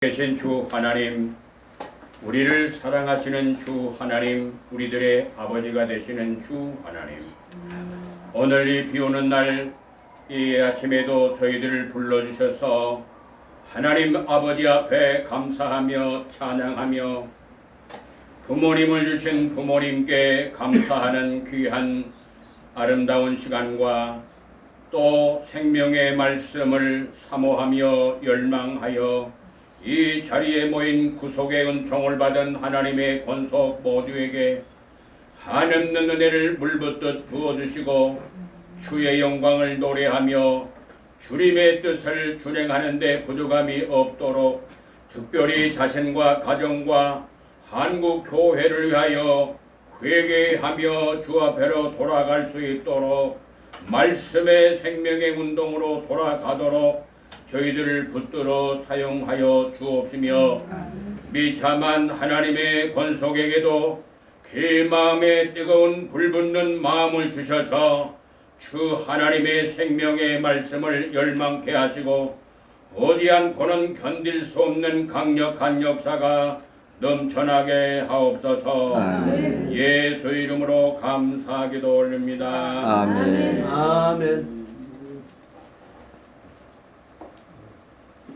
계신 주 하나님, 우리를 사랑하시는 주 하나님, 우리들의 아버지가 되시는 주 하나님, 오늘 이 비오는 날 이 아침에도 저희들을 불러주셔서 하나님 아버지 앞에 감사하며 찬양하며 부모님을 주신 부모님께 감사하는 귀한 아름다운 시간과 또 생명의 말씀을 사모하며 열망하여 이 자리에 모인 구속의 은총을 받은 하나님의 권속 모두에게 한없는 은혜를 물붓듯 부어주시고 주의 영광을 노래하며 주님의 뜻을 준행하는 데 부족함이 없도록 특별히 자신과 가정과 한국 교회를 위하여 회개하며 주 앞에로 돌아갈 수 있도록 말씀의 생명의 운동으로 돌아가도록 저희들을 붙들어 사용하여 주옵시며 비참한 하나님의 권속에게도 그 마음에 뜨거운 불붙는 마음을 주셔서 주 하나님의 생명의 말씀을 열망케 하시고 오지 않고는 견딜 수 없는 강력한 역사가 넘쳐나게 하옵소서. 아멘. 예수 이름으로 감사하기도 올립니다. 아멘. 아멘.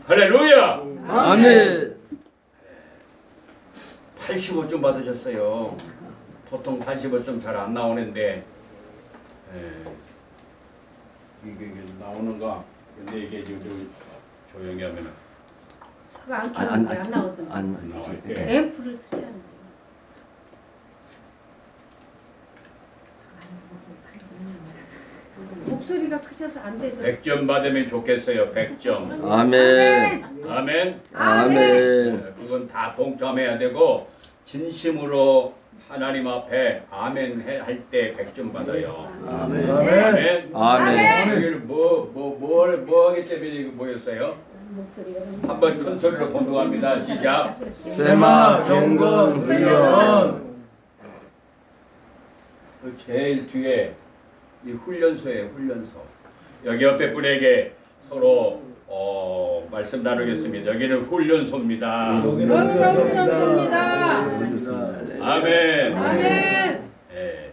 할렐루야. 아멘. 85점 받으셨어요. 보통 85점 잘 안 나오는데 이게 나오는가? 근데 이게 지금 조용히 하면은 그거 안 켜는데 안 나오던데. 안 나올 때. 앰프를 틀어야 돼. 목소리가 크셔서 안 되더라고요. 100점 받으면 좋겠어요. 100점. 아멘. 아멘. 아멘. 그건 다 동참해야 되고 진심으로 하나님 앞에 아멘 할 때 100점 받아요. 아멘. 아멘. 아멘. 여기는 뭐 하기 때문에 이거 뭐였어요? 한번 큰 소리로 번동합니다. 시작. 세마 경건 훈련. 그 제일 뒤에 이 훈련소예요. 훈련소. 여기 옆에 분에게 서로 말씀 나누겠습니다. 여기는 훈련소입니다. 훈련소입니다. 아멘. 아멘. 예.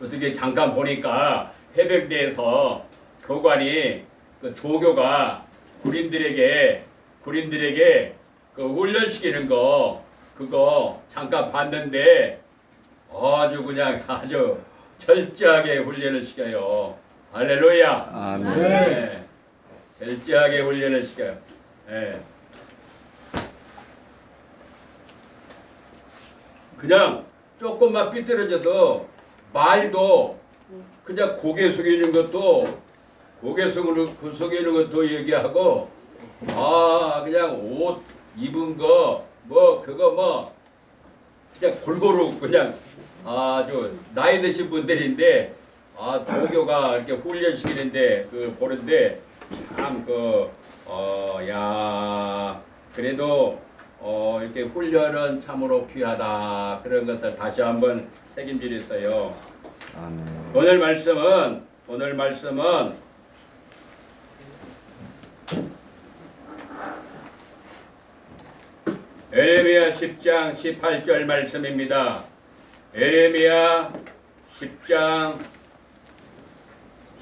어떻게 잠깐 보니까 해병대에서 교관이 그 조교가 군인들에게 그 훈련시키는 거 그거 잠깐 봤는데 아주 철저하게 훈련을 시켜요. 할렐루야. 아멘. 네. 철저하게 훈련을 시켜요. 네. 그냥 조금만 삐뚤어져도 말도 그냥 고개 숙이는 것도 얘기하고 그냥 옷 입은 거 그냥 골고루 그냥 아주 나이 드신 분들인데 조교가 이렇게 훈련시키는데 보는데 참 그래도 이렇게 훈련은 참으로 귀하다 그런 것을 다시 한번 책임지겠어요. 아멘. 오늘 말씀은 에레미야 10장 18절 말씀입니다. 에레미야 10장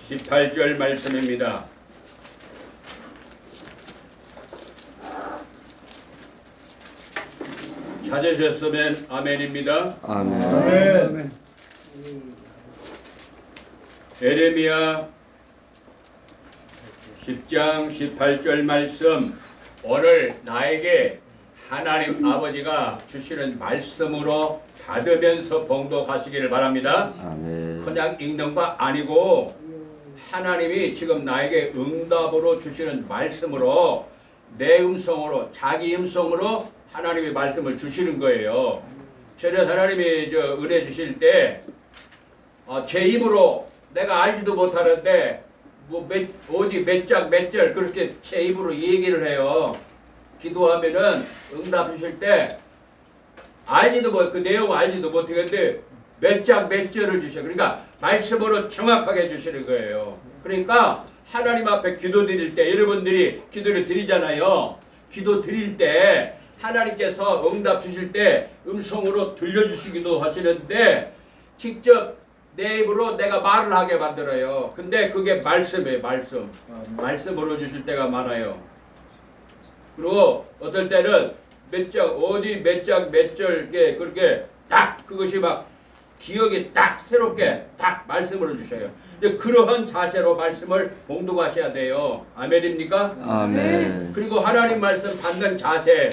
18절 말씀입니다. 찾으셨으면 아멘입니다. 아멘. 에레미야 10장 18절 말씀 오늘 나에게 하나님 아버지가 주시는 말씀으로 받으면서 봉독하시기를 바랍니다. 아멘. 그냥 읽는 거 아니고 하나님이 지금 나에게 응답으로 주시는 말씀으로 내 음성으로 자기 음성으로 하나님의 말씀을 주시는 거예요. 전에 하나님이 은혜 주실 때 제 입으로 내가 알지도 못하는데 어디 몇 장 몇 절 그렇게 제 입으로 얘기를 해요. 기도하면은 응답 주실 때 알지도 그 내용 알지도 못하겠는데 몇 장 몇 절을 주셔. 그러니까 말씀으로 정확하게 주시는 거예요. 그러니까 하나님 앞에 기도 드릴 때 여러분들이 기도를 드리잖아요. 기도 드릴 때 하나님께서 응답 주실 때 음성으로 들려주시기도 하시는데 직접 내 입으로 내가 말을 하게 만들어요. 근데 그게 말씀이에요. 말씀으로 주실 때가 많아요. 그리고 어떨 때는 몇 장 어디 몇 장 몇 절게 그렇게 딱 그것이 막 기억이 딱 새롭게 딱 말씀으로 주셔요. 근데 그러한 자세로 말씀을 봉독하셔야 돼요. 아멘입니까? 아멘. 그리고 하나님 말씀 받는 자세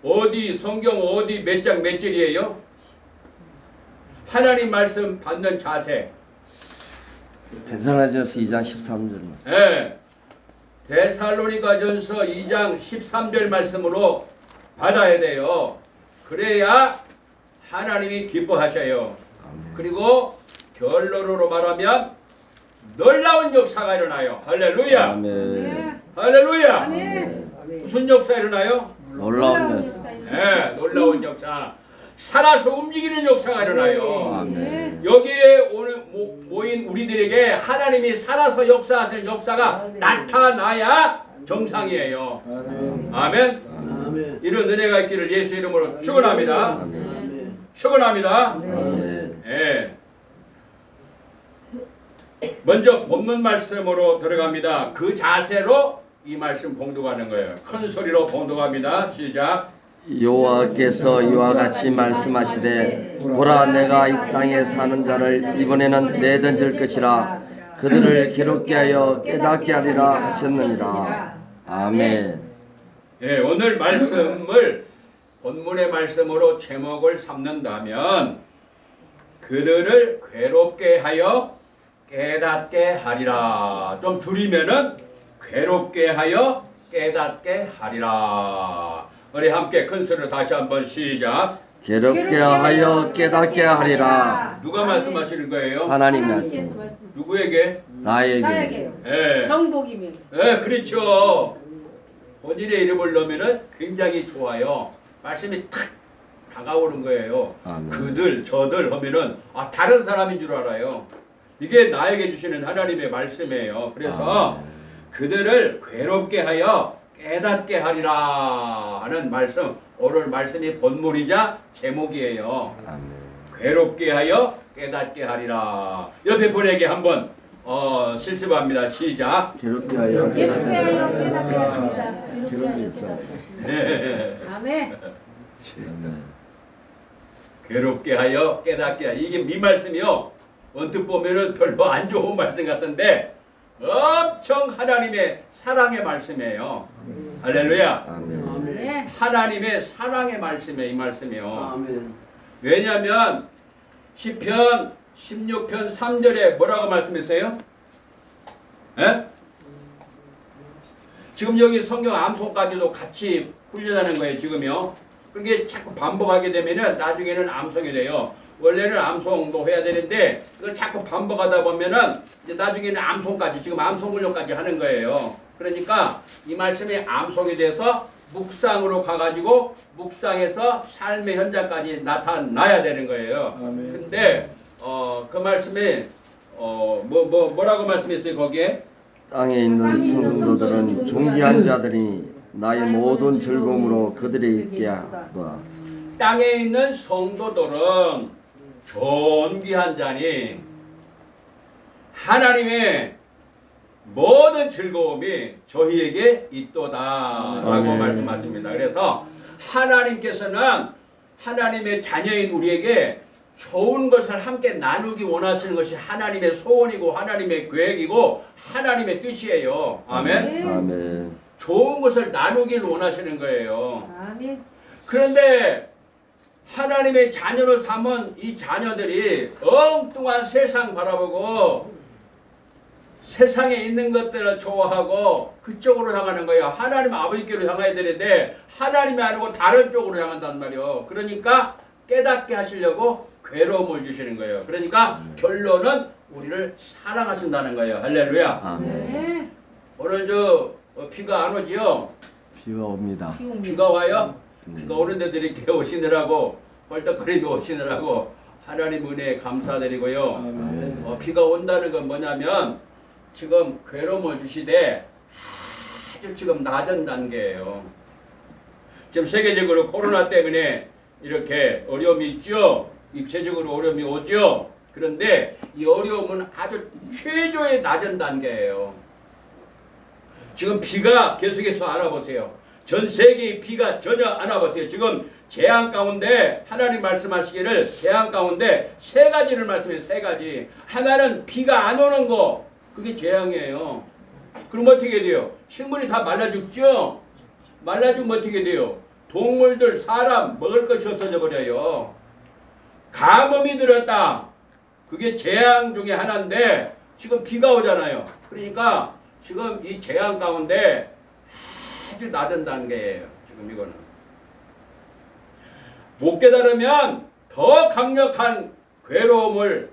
어디 성경 어디 몇 장 몇 절이에요? 하나님 말씀 받는 자세. 데살로니가서 2장 13절 말씀. 예. 데살로니가전서 2장 13절 말씀으로 받아야 돼요. 그래야 하나님이 기뻐하셔요. 그리고 결론으로 말하면 놀라운 역사가 일어나요. 할렐루야. 아멘. 할렐루야. 아멘. 무슨 역사 일어나요? 놀라운 역사. 네, 놀라운 역사. 살아서 움직이는 역사가 일어나요. 아멘. 여기에 오늘 모인 우리들에게 하나님이 살아서 역사하시는 역사가 나타나야 정상이에요. 아멘. 이런 은혜가 있기를 예수 이름으로 축원합니다. 축원합니다. 아멘. 예. 먼저 본문 말씀으로 들어갑니다. 그 자세로 이 말씀 봉독하는 거예요. 큰 소리로 봉독합니다. 시작. 여호와께서 이와 같이 말씀하시되 보라 내가 이 땅에 사는 자를 이번에는 내던질 것이라 그들을 괴롭게 하여 깨닫게 하리라 하셨느니라. 아멘. 예, 오늘 말씀을 본문의 말씀으로 제목을 삼는다면 그들을 괴롭게 하여 깨닫게 하리라. 좀 줄이면은 괴롭게 하여 깨닫게 하리라. 우리 함께 큰 소리로 다시 한번 시작. 괴롭게 하여 깨닫게 하리라. 누가 말씀하시는 거예요? 하나님 말씀. 누구에게? 나에게. 나에게요. 예, 정복이면. 예, 그렇죠. 본인의 이름을 넣으면은 굉장히 좋아요. 말씀이 탁 다가오는 거예요. 아멘. 그들, 저들 하면은 다른 사람인 줄 알아요. 이게 나에게 주시는 하나님의 말씀이에요. 그래서 그들을 괴롭게 하여 깨닫게 하리라 하는 말씀. 오늘 말씀이 본문이자 제목이에요. 아멘. 괴롭게 하여 깨닫게 하리라. 옆에 분에게 한번 실습합니다. 시작. 괴롭게 하여 괴롭게 하여 깨닫게 하십니다. 괴롭게 하여 괴롭게 깨닫게 하십니다. 네. 아멘. 괴롭게 하여 깨닫게 하여. 이게 미 말씀이요. 언뜻 보면은 별로 안 좋은 말씀 같은데 엄청 하나님의 사랑의 말씀이에요. 할렐루야. 아멘. 네. 하나님의 사랑의 말씀이에요. 이 말씀이요. 왜냐하면 시편 16편 3절에 뭐라고 말씀했어요? 예? 지금 여기 성경 암송까지도 같이 훈련하는 거예요. 지금요. 그게 자꾸 반복하게 되면은 나중에는 암송이 돼요. 원래는 암송도 해야 되는데 이걸 자꾸 반복하다 보면은 이제 나중에는 암송까지 지금 암송 훈련까지 하는 거예요. 그러니까 이 말씀이 암송이 돼서 묵상으로 가가지고 묵상해서 삶의 현장까지 나타나야 되는 거예요. 근데 그 말씀이 뭐라고 말씀했어요 거기에? 땅에 있는 성도들은 존귀한 자들이 나의 모든 즐거움으로 그들이 있게 하라. 땅에 있는 성도들은 존귀한 자니 하나님의 모든 즐거움이 저희에게 있도다라고 말씀하십니다. 그래서 하나님께서는 하나님의 자녀인 우리에게 좋은 것을 함께 나누기 원하시는 것이 하나님의 소원이고 하나님의 계획이고 하나님의 뜻이에요. 아멘. 아멘. 좋은 것을 나누길 원하시는 거예요. 아멘. 그런데 하나님의 자녀를 삼은 이 자녀들이 엉뚱한 세상 바라보고 세상에 있는 것들을 좋아하고 그쪽으로 향하는 거예요. 하나님 아버지께로 향해야 되는데 하나님이 아니고 다른 쪽으로 향한단 말이에요. 그러니까 깨닫게 하시려고 괴로움을 주시는 거예요. 그러니까 결론은 우리를 사랑하신다는 거예요. 할렐루야. 아멘. 네. 오늘 비가 안 오지요? 비가 옵니다. 비 옵니다. 비가 와요? 비가 오는 데들이 이렇게 오시느라고 벌떡거리며 오시느라고 하나님 은혜에 감사드리고요. 비가 온다는 건 뭐냐면 지금 괴로움을 주시되 아주 지금 낮은 단계예요. 지금 세계적으로 코로나 때문에 이렇게 어려움이 있죠. 입체적으로 어려움이 오죠. 그런데 이 어려움은 아주 최저의 낮은 단계예요. 지금 비가 계속해서 알아보세요. 전 세계의 비가 전혀 알아보세요. 지금 재앙 가운데 하나님 말씀하시기를 재앙 가운데 세 가지를 말씀해요. 세 가지. 하나는 비가 안 오는 거. 그게 재앙이에요. 그럼 어떻게 돼요? 식물이 다 말라 죽죠? 말라 죽으면 어떻게 돼요? 동물들, 사람 먹을 것이 없어져 버려요. 가뭄이 들었다. 그게 재앙 중에 하나인데 지금 비가 오잖아요. 그러니까 지금 이 재앙 가운데 아주 낮은 단계예요. 지금 이거는. 못 깨달으면 더 강력한 괴로움을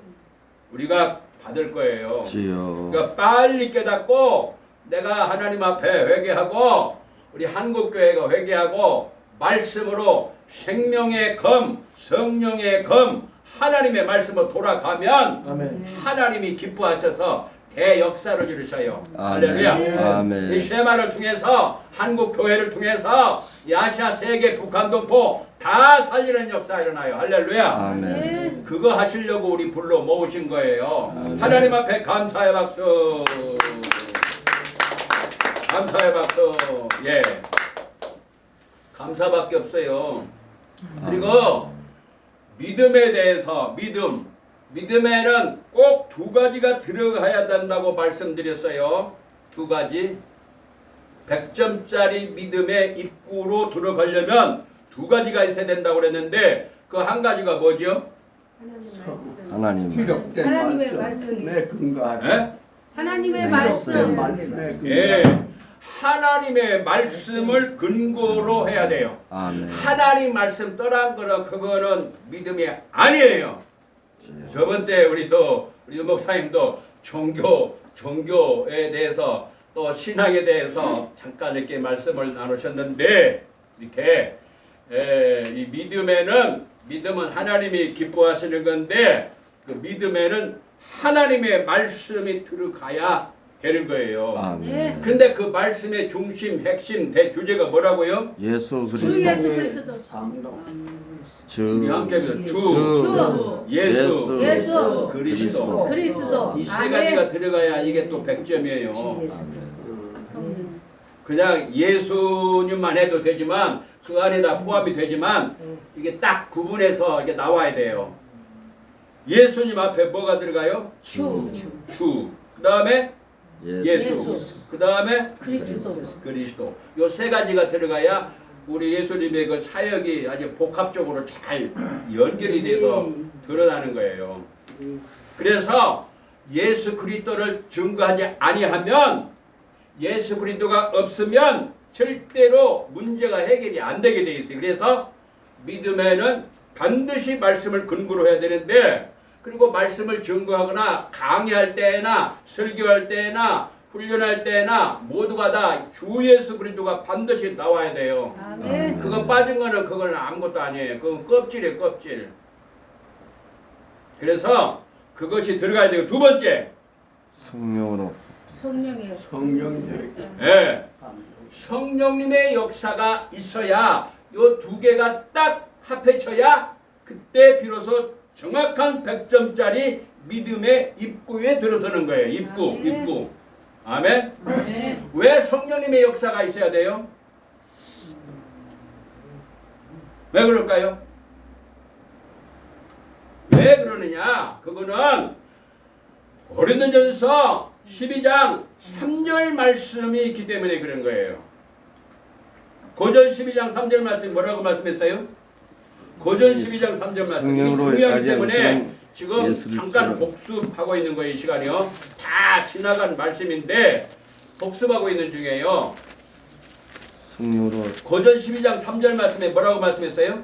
우리가 받을 거예요. 주여. 그러니까 빨리 깨닫고 내가 하나님 앞에 회개하고 우리 한국교회가 회개하고 말씀으로 생명의 검, 성령의 검, 하나님의 말씀으로 돌아가면 아멘. 하나님이 기뻐하셔서 대역사를 이루셔요. 아멘. 할렐루야. 아멘. 이 쉐마를 통해서 한국 교회를 통해서 이 아시아 세계 북한 동포 다 살리는 역사 일어나요. 할렐루야. 아멘. 그거 하시려고 우리 불러 모으신 거예요. 아멘. 하나님 앞에 감사의 박수. 감사의 박수. 예. 감사밖에 없어요. 그리고 믿음에 대해서 믿음에는 꼭 두 가지가 들어가야 된다고 말씀드렸어요. 두 가지. 100점짜리 믿음의 입구로 들어가려면 두 가지가 있어야 된다고 그랬는데 그 한 가지가 뭐죠? 하나님. 기록된 하나님의 말씀에 근거하게. 예? 하나님의 기록된 말씀. 말씀에 예. 근거하게. 하나님의 말씀을 근거로 해야 돼요. 아멘. 하나님 말씀 떠난 거는 그거는 믿음이 아니에요. 저번 때 우리 목사님도 종교에 대해서 또 신학에 대해서 잠깐 이렇게 말씀을 나누셨는데 이렇게 이 믿음은 하나님이 기뻐하시는 건데 그 믿음에는 하나님의 말씀이 들어가야 되는 거예요. 아멘. 근데 그 말씀의 중심, 핵심, 대주제가 뭐라고요? 예수 주 그리스도. 예수 그리스도. 우리 주. 함께 해보세요. 주, 주. 예수, 예수. 그리스도. 그리스도. 이 세 가지가 들어가야 이게 또 100점이에요. 그냥 예수님만 해도 되지만 그 안에 다 포함이 되지만 이게 딱 구분해서 이게 나와야 돼요. 예수님 앞에 뭐가 들어가요? 주. 주. 그 다음에 예수. 예수. 그 다음에 그리스도. 그리스도. 요 세 가지가 들어가야 우리 예수님의 그 사역이 아주 복합적으로 잘 연결이 돼서 드러나는 거예요. 그래서 예수 그리스도를 증거하지 아니하면 예수 그리스도가 없으면 절대로 문제가 해결이 안 되게 돼 있어요. 그래서 믿음에는 반드시 말씀을 근거로 해야 되는데 그리고 말씀을 증거하거나 강의할 때나 설교할 때나 훈련할 때나 모두가 다 주 예수 그리스도가 반드시 나와야 돼요. 아멘. 그거 빠진 거는 그건 아무것도 아니에요. 그건 껍질이에요, 껍질. 그래서 그것이 들어가야 되고 두 번째, 성령으로. 성령의 성령이 예, 성령님의 역사가 있어야 요 두 개가 딱 합해져야 그때 비로소 정확한 100점짜리 믿음의 입구에 들어서는 거예요. 입구. 아멘. 왜 성령님의 역사가 있어야 돼요? 왜 그럴까요? 왜 그러느냐? 그거는 고린도전서 12장 3절 말씀이 있기 때문에 그런 거예요. 고전 12장 3절 말씀 뭐라고 말씀했어요? 고전 12장 3절 말씀. 이 성령으로 중요하기 때문에 지금 예수를 잠깐 주라. 복습하고 있는 거예요. 이 시간이요. 다 지나간 말씀인데 복습하고 있는 중이에요. 성령으로. 고전 12장 3절 말씀에 뭐라고 말씀했어요?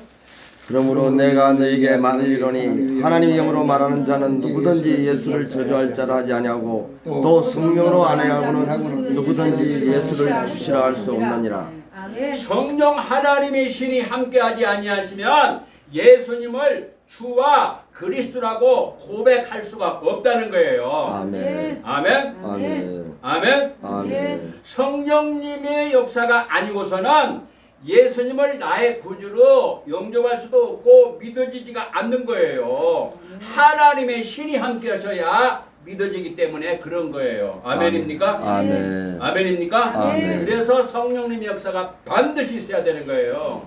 그러므로 내가 너에게 말하리로니 하나님의 영으로 말하는 자는 누구든지 예수를 저주할 자라 하지 아니하고 또 성령으로 안 하고는 누구든지 예수를 주시라 할 수 없느니라. 아멘. 성령 하나님의 신이 함께하지 아니하시면 예수님을 주와 그리스도라고 고백할 수가 없다는 거예요. 아멘. 아멘. 아멘. 아멘. 아멘. 성령님의 역사가 아니고서는 예수님을 나의 구주로 영접할 수도 없고 믿어지지가 않는 거예요. 하나님의 신이 함께 하셔야 믿어지기 때문에 그런 거예요. 아멘입니까? 아멘. 아멘입니까? 아멘. 그래서 성령님의 역사가 반드시 있어야 되는 거예요.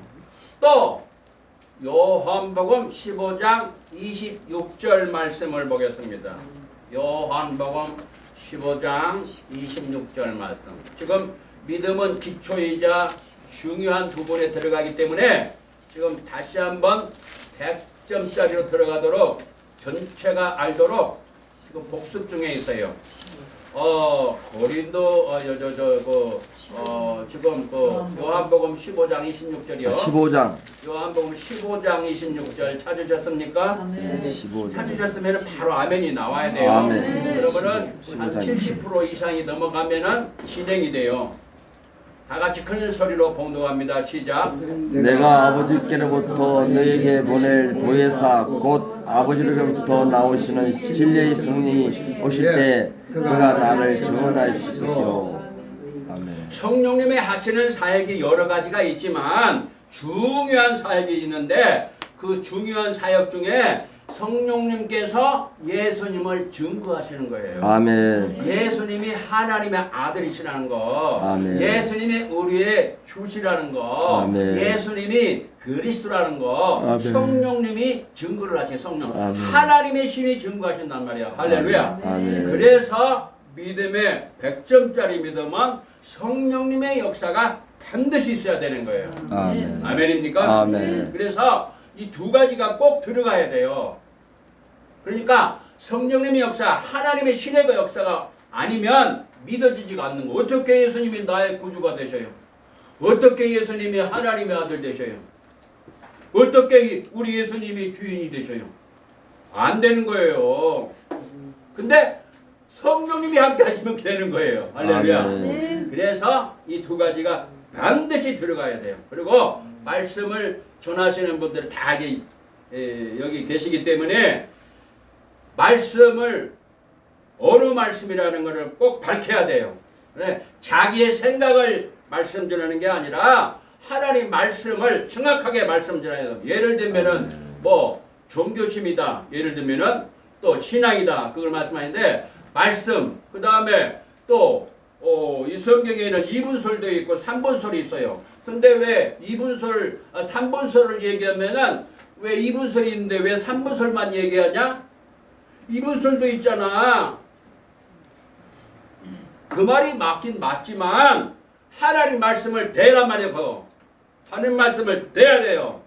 또 요한복음 15장 26절 말씀을 보겠습니다. 요한복음 15장 26절 말씀. 지금 믿음은 기초이자 중요한 부분에 들어가기 때문에 지금 다시 한번 100점짜리로 들어가도록 전체가 알도록 지금 복습 중에 있어요. 고린도 지금 요한복음 15장 26절이요. 15장. 요한복음 15장 26절 찾으셨습니까? 네, 15장. 찾으셨으면 바로 아멘이 나와야 돼요. 아멘. 그러면은 한 15장 70% 이상이 넘어가면은 진행이 돼요. 다 같이 큰 소리로 봉독합니다. 시작. 내가 아버지께로부터 너에게 보낼 보혜사 곧 아버지로부터 나오시는 진리의 성령이 오실 때 그가 나를 증언하실 것이요. 아멘. 성령님의 하시는 사역이 여러 가지가 있지만 중요한 사역이 있는데 그 중요한 사역 중에 성령님께서 예수님을 증거하시는 거예요. 아멘. 예수님이 하나님의 아들이시라는 거, 아멘. 예수님이 우리의 주시라는 거, 아멘. 예수님이 그리스도라는 거, 아멘. 성령님이 증거를 하신 성령, 아멘. 하나님의 신이 증거하신단 말이야. 할렐루야. 아멘. 그래서 믿음의 100점짜리 믿음은 성령님의 역사가 반드시 있어야 되는 거예요. 아멘. 아멘입니까? 아멘. 그래서 이 두 가지가 꼭 들어가야 돼요. 그러니까 성령님의 역사, 하나님의 신의 역사가 아니면 믿어지지가 않는 거. 어떻게 예수님이 나의 구주가 되셔요? 어떻게 예수님이 하나님의 아들 되셔요? 어떻게 우리 예수님이 주인이 되셔요? 안 되는 거예요. 근데 성령님이 함께 하시면 되는 거예요. 할렐루야. 아멘. 그래서 이 두 가지가 반드시 들어가야 돼요. 그리고 말씀을 전하시는 분들 다 여기 계시기 때문에 말씀을 어느 말씀이라는 것을 꼭 밝혀야 돼요. 자기의 생각을 말씀 전하는 게 아니라 하나님 말씀을 정확하게 말씀 전해야 돼요. 예를 들면은 뭐 종교심이다. 예를 들면은 또 신앙이다. 그걸 말씀하는데 말씀 그 다음에 또 이 성경에는 이분설도 있고 삼분설이 있어요. 근데 왜 이분설, 삼분설을 얘기하면은 왜 이분설이 있는데 왜 삼분설만 얘기하냐? 이분설도 있잖아. 그 말이 맞긴 맞지만 하나님 말씀을 대란 말이에요. 그거. 하나님 말씀을 대야 돼요.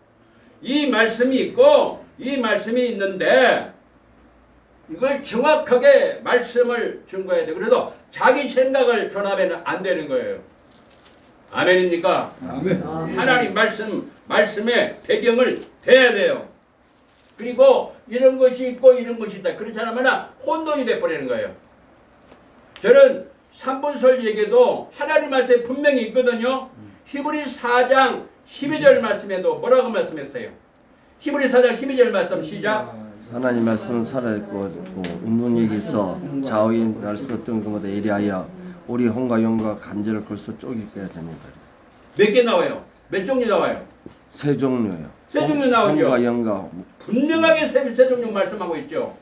이 말씀이 있고 이 말씀이 있는데 이걸 정확하게 말씀을 증거해야 돼. 그래서 자기 생각을 전하면 안 되는 거예요. 아멘입니까? 아멘. 하나님 말씀의 배경을 대야 돼요. 그리고 이런 것이 있고 이런 것이 있다. 그렇지 않으면 혼돈이 돼버리는 거예요. 저는 삼분설 얘기도 하나님 말씀에 분명히 있거든요. 히브리 4장 12절 말씀에도 뭐라고 말씀했어요? 히브리 4장 12절 말씀 시작. 하나님 말씀은 살아있고 운동력이 있어 좌우에 날 수 없던 것보다 예리하여 우리 혼과 영과 간절을 걸서 쪼개게 됩니다. 몇 개 나와요? 몇 종류 나와요? 세 종류요. 세 종류 나오죠. 혼과 영과 분명하게 세 종류 말씀하고 있죠.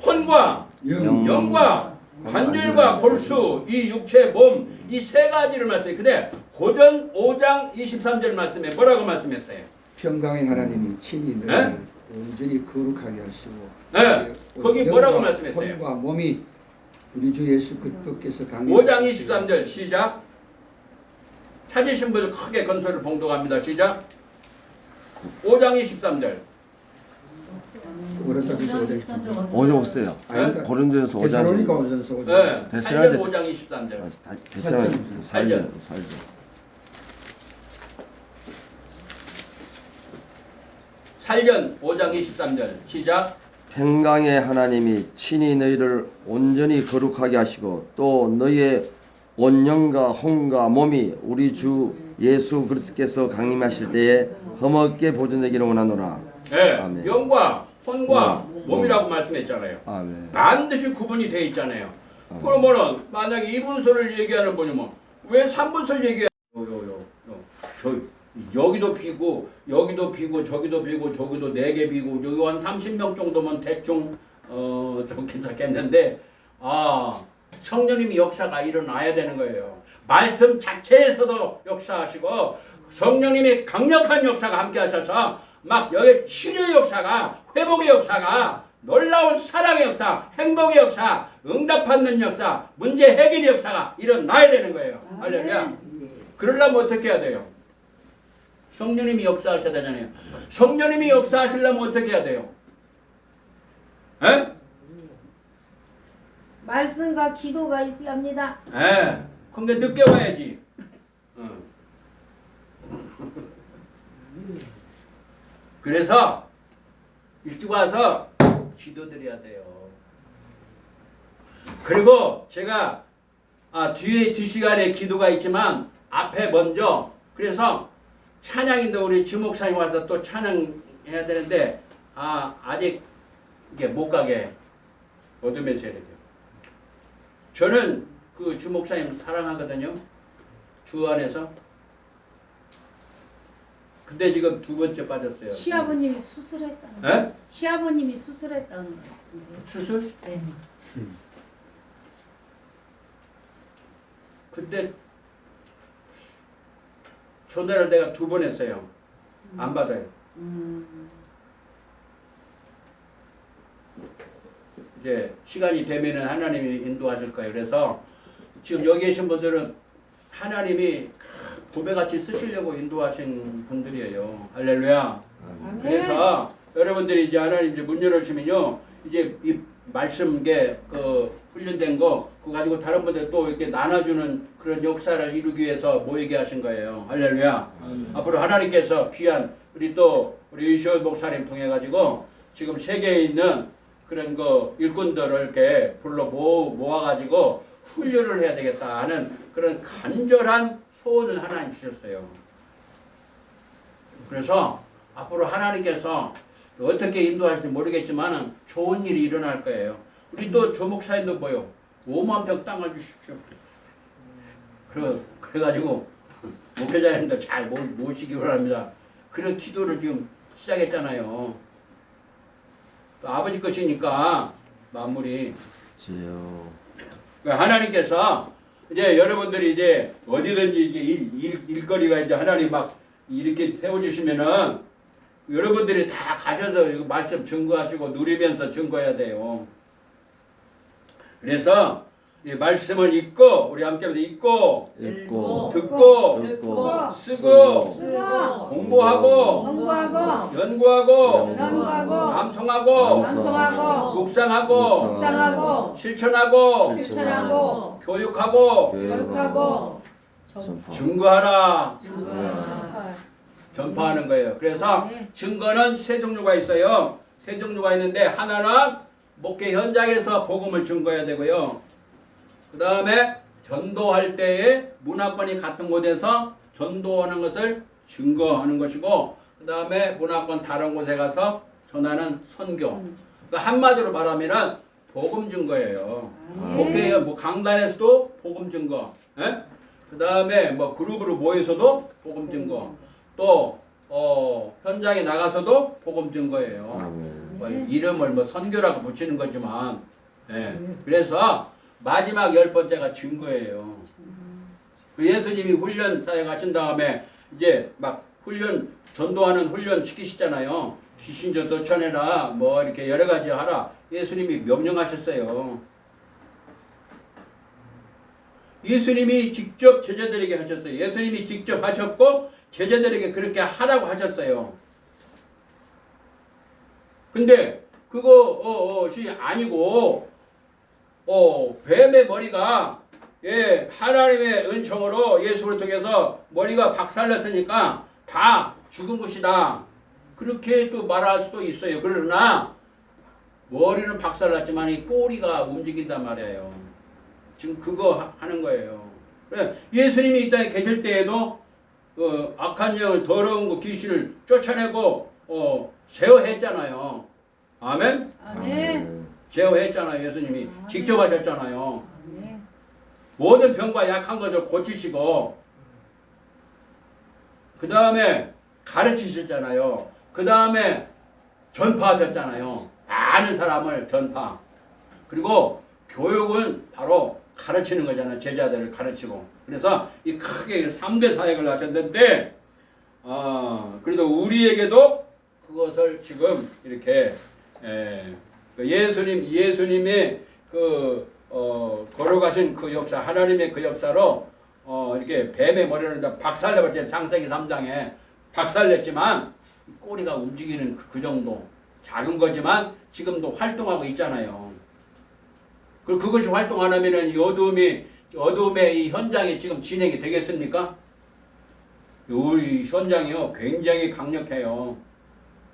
혼과 영과 관절과 골수, 이 육체 몸, 이 세 가지를 말씀해요. 근데 고전 5장 23절 말씀에 뭐라고 말씀했어요? 평강의 하나님이 친히 너희를 온전히 거룩하게 하시고 네, 거기 뭐라고 말씀했어요? 혼과 몸이 우리 주 예수 그리스도께서 5장 23절 시작. 찾으신 분들 크게 건소를 봉독합니다. 시작. 5장 23절. 어디 없어요. 네? 고린도전서 5장. 데살로니가 오전서 5장. 네, 데살로니가 5장 23절. 살전. 살전 5장 23절 시작. 평강의 하나님이 친히 너희를 온전히 거룩하게 하시고 또 너희의 온 영과 혼과 몸이 우리 주 예수 그리스도께서 강림하실 때에 흠없게 보존되기를 원하노라. 예, 아멘. 영과 혼과 몸이라고 말씀했잖아요. 아멘. 반드시 구분이 돼 있잖아요. 아멘. 그러면은 만약에 이분설을 얘기하는 분이면 왜 삼분설 얘기해요? 저 여기도 비고 여기도 비고 저기도 비고 저기도 4개 비고 여기 한 30명 정도면 대충 좀 괜찮겠는데 성령님이 역사가 일어나야 되는 거예요. 말씀 자체에서도 역사하시고 성령님이 강력한 역사가 함께 하셔서 막 여기 치료의 역사가 회복의 역사가 놀라운 사랑의 역사, 행복의 역사, 응답받는 역사, 문제 해결의 역사가 일어나야 되는 거예요. 할렐루야. 그러려면 어떻게 해야 돼요? 성령님이 역사하셔야 되잖아요. 성령님이 역사하시려면 어떻게 해야 돼요? 에? 말씀과 기도가 있어야 합니다. 에. 근데 늦게 와야지. 그래서 일찍 와서 기도드려야 돼요. 그리고 제가 뒤에 뒷시간에 기도가 있지만 앞에 먼저 그래서 찬양인도 우리 주목사님 와서 또 찬양해야 되는데 아직 이게 못 가게 어둠에서 해야 돼요. 저는 그 주목사님 사랑하거든요. 주 안에서. 근데 지금 2번째 빠졌어요. 시아버님이 수술했다는 에? 거. 시아버님이 수술했다는 거 같은데. 수술? 네. 근데 전화를 내가 2번 했어요. 안 받아요. 이제 시간이 되면은 하나님이 인도하실 거예요. 그래서 지금 여기 계신 분들은 하나님이 부배같이 쓰시려고 인도하신 분들이에요. 할렐루야. 그래서 여러분들이 이제 하나님 이제 문 열어주면요, 이제 이 말씀 그 훈련된 거 그거 가지고 다른 분들 또 이렇게 나눠주는 그런 역사를 이루기 위해서 모이게 하신 거예요. 할렐루야. 앞으로 하나님께서 귀한 우리 유시호 목사님 통해 가지고 지금 세계에 있는 그런 그 일꾼들을 이렇게 불러 모아가지고 훈련을 해야 되겠다 하는 그런 간절한 소원을 하나님 주셨어요. 그래서 앞으로 하나님께서 어떻게 인도하실지 모르겠지만 좋은 일이 일어날 거예요. 우리 또 조목사님도 뭐요? 5만 평 땅을 주십시오. 그래가지고 목회자님들 잘 모시기 바랍니다. 그런 기도를 지금 시작했잖아요. 또 아버지 것이니까 만물이. 주여. 하나님께서 이제 여러분들이 이제 어디든지 이제 일거리가 이제 하나님 막 이렇게 세워주시면은 여러분들이 다 가셔서 이거 말씀 증거하시고 누리면서 증거해야 돼요. 그래서 이 말씀을 읽고 우리 함께 읽고 듣고 쓰고 공부하고 연구하고 암송하고 묵상하고 실천하고 교육하고 증거하라. 전파하는 거예요. 그래서 증거는 3종류가 있어요. 3종류가 있는데 하나는 목회 현장에서 복음을 증거해야 되고요. 그 다음에 전도할 때에 문화권이 같은 곳에서 전도하는 것을 증거하는 것이고, 그 다음에 문화권 다른 곳에 가서 전하는 선교. 그러니까 한마디로 말하면 복음 증거예요. 목회 강단에서도 복음 증거. 그 다음에 그룹으로 모여서도 복음 증거. 또 현장에 나가서도 복음 증거예요. 이름을 선교라고 붙이는 거지만, 그래서 마지막 10번째가 증거예요. 예수님이 훈련 사역하신 다음에 이제 막 전도하는 훈련 시키시잖아요. 귀신저 쫓아내라, 이렇게 여러 가지 하라. 예수님이 명령하셨어요. 예수님이 직접 제자들에게 하셨어요. 예수님이 직접 하셨고 제자들에게 그렇게 하라고 하셨어요. 근데 그것이 아니고 뱀의 머리가 하나님의 은총으로 예수를 통해서 머리가 박살났으니까 다 죽은 것이다. 그렇게 또 말할 수도 있어요. 그러나 머리는 박살났지만 이 꼬리가 움직인단 말이에요. 지금 그거 하는 거예요. 예수님이 이 땅에 계실 때에도 악한 영을 더러운 거 귀신을 쫓아내고 제어했잖아요. 아멘? 아멘. 제어했잖아요. 예수님이 직접 하셨잖아요. 아멘. 모든 병과 약한 것을 고치시고 그 다음에 가르치셨잖아요. 그 다음에 전파하셨잖아요. 많은 사람을 전파. 그리고 교육은 바로 가르치는 거잖아요. 제자들을 가르치고. 그래서 이 크게 3대 사역을 하셨는데 그래도 우리에게도 그것을 지금 이렇게 예수님의 걸어가신 그 역사, 하나님의 그 역사로 이렇게 뱀의 머리를 박살내버렸죠. 창세기 3장에 박살냈지만 꼬리가 움직이는 그 정도 작은 거지만 지금도 활동하고 있잖아요. 그것이 활동 안 하면은 어둠의 이 현장이 지금 진행이 되겠습니까? 이 현장이요 굉장히 강력해요.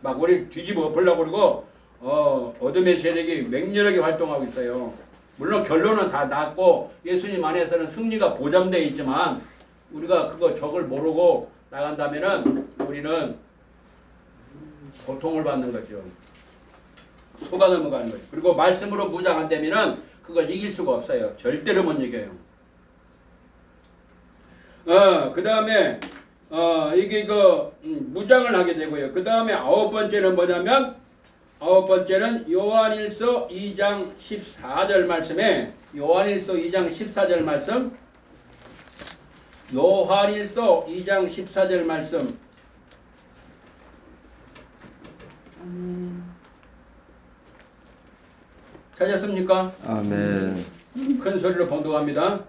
막 우리 뒤집어 보려고 그러고 어둠의 세력이 맹렬하게 활동하고 있어요. 물론 결론은 다 났고 예수님 안에서는 승리가 보장되어 있지만 우리가 저걸 모르고 나간다면은 우리는 고통을 받는 거죠. 속아 넘어가는 거죠. 그리고 말씀으로 무장 안 되면은 그걸 이길 수가 없어요. 절대로 못 이겨요. 그 다음에 이게 무장을 하게 되고요. 그 다음에 9번째는 뭐냐면 9번째는 요한일서 2장 14절 말씀에 요한일서 2장 14절 말씀 요한일서 2장 14절 말씀 찾았습니까? 아멘. 큰 소리로 번독합니다.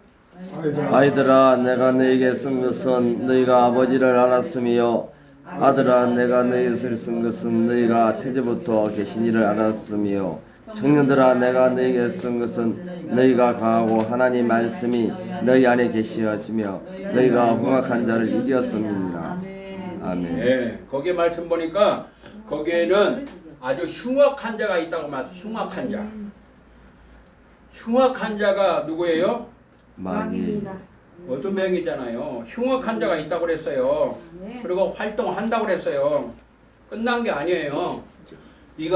아이들아 내가 너에게 쓴 것은 너희가 아버지를 알았으며 아들아 내가 너희를 쓴 것은 너희가 태초부터 계신 이를 알았으며 청년들아 내가 너희에게 쓴 것은 너희가 강하고 하나님 말씀이 너희 안에 계시하시며 너희가 흉악한 자를 이겼음이니라. 아멘. 네, 거기에 말씀 보니까 거기에는 아주 흉악한 자가 있다고 말씀. 흉악한 자. 흉악한 자가 누구예요? 마귀. 어둠명이잖아요. 흉악한 자가 있다고 그랬어요. 그리고 활동한다고 그랬어요. 끝난 게 아니에요. 이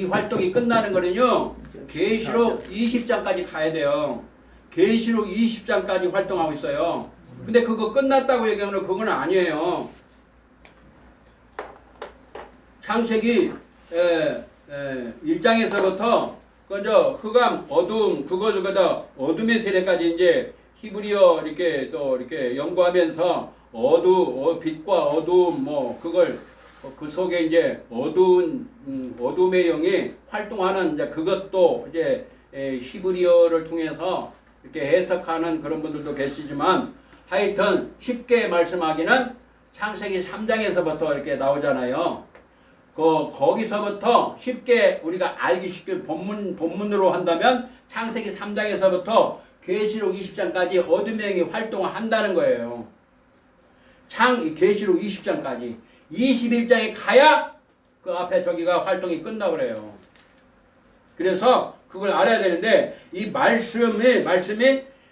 활동이 끝나는 거는요. 계시록 20장까지 가야 돼요. 계시록 20장까지 활동하고 있어요. 근데 그거 끝났다고 얘기하면 그건 아니에요. 창세기 1장에서부터 그저 흑암, 어둠, 어둠의 세대까지 이제 히브리어 이렇게 또 이렇게 연구하면서 빛과 어둠 그걸 그 속에 이제 어둠의 영이 활동하는 이제 그것도 이제 히브리어를 통해서 이렇게 해석하는 그런 분들도 계시지만 하여튼 쉽게 말씀하기는 창세기 3장에서부터 이렇게 나오잖아요. 거기서부터 쉽게 우리가 알기 쉽게 본문으로 한다면 창세기 3장에서부터 계시록 20장까지 어둠의 영이 활동을 한다는 거예요. 계시록 20장까지 21장에 가야 그 앞에 저기가 활동이 끝나 그래요. 그래서 그걸 알아야 되는데 이 말씀이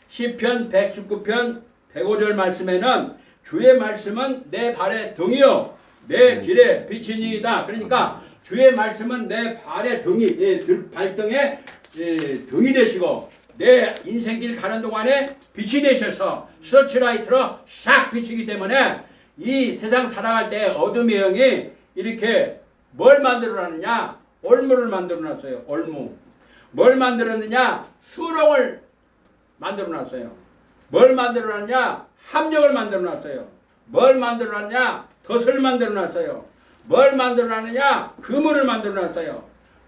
시편 119편 105절 말씀에는 주의 말씀은 내 발의 등이요 내 길에 비치니이다. 그러니까 주의 말씀은 내 발의 등이 발등에 등이 되시고 내 인생길 가는 동안에 빛이 되셔서 서치라이트로 싹 비치기 때문에 이 세상 살아갈 때 어둠의 영이 이렇게 뭘 만들어놨느냐? 올무를 만들어놨어요. 올무. 뭘 만들었느냐? 수렁을 만들어놨어요. 뭘 만들어놨냐? 함정을 만들어놨어요. 뭘 만들어놨냐? 덫을 만들어놨어요. 뭘 만들어놨느냐? 그물을 만들어놨어요.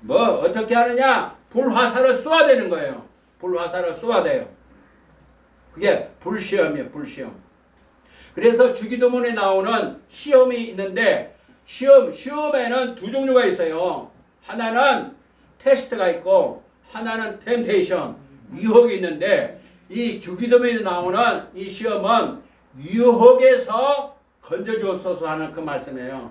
어떻게 하느냐? 불화살을 쏘아대는 거예요. 불화살을 쏘아대요. 그게 불시험이에요. 불시험. 그래서 주기도문에 나오는 시험이 있는데 시험에는 두 종류가 있어요. 하나는 테스트가 있고 하나는 템테이션, 유혹이 있는데 이 주기도문에 나오는 이 시험은 유혹에서 건져주옵소서 하는 그 말씀이에요.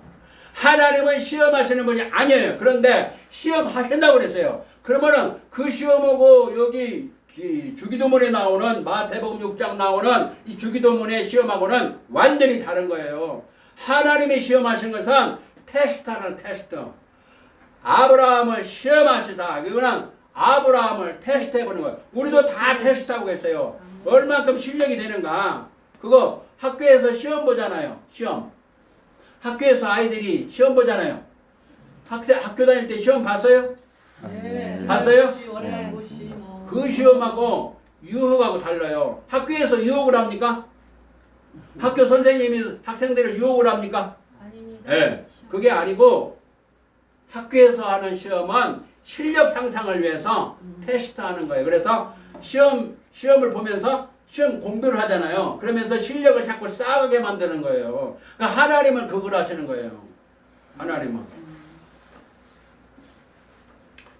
하나님은 시험하시는 분이 아니에요. 그런데 시험하신다고 그랬어요. 그러면은 그 시험하고 여기 주기도문에 나오는 마태복음 6장 나오는 이 주기도문의 시험하고는 완전히 다른 거예요. 하나님이 시험하신 것은 테스트하는 테스트. 아브라함을 시험하시다. 그거는 아브라함을 테스트해보는 거예요. 우리도 다 테스트하고 있어요. 얼만큼 실력이 되는가. 그거 학교에서 시험 보잖아요. 시험. 학교에서 아이들이 시험 보잖아요. 학교 다닐 때 시험 봤어요? 네. 봤어요? 네. 그 시험하고 유혹하고 달라요. 학교에서 유혹을 합니까? 학교 선생님이 학생들을 유혹을 합니까? 아닙니다. 예. 그게 아니고 학교에서 하는 시험은 실력 향상을 위해서 테스트하는 거예요. 그래서 시험을 보면서 시험 공부를 하잖아요. 그러면서 실력을 자꾸 쌓게 만드는 거예요. 그러니까 하나님은 그걸 하시는 거예요. 하나님은.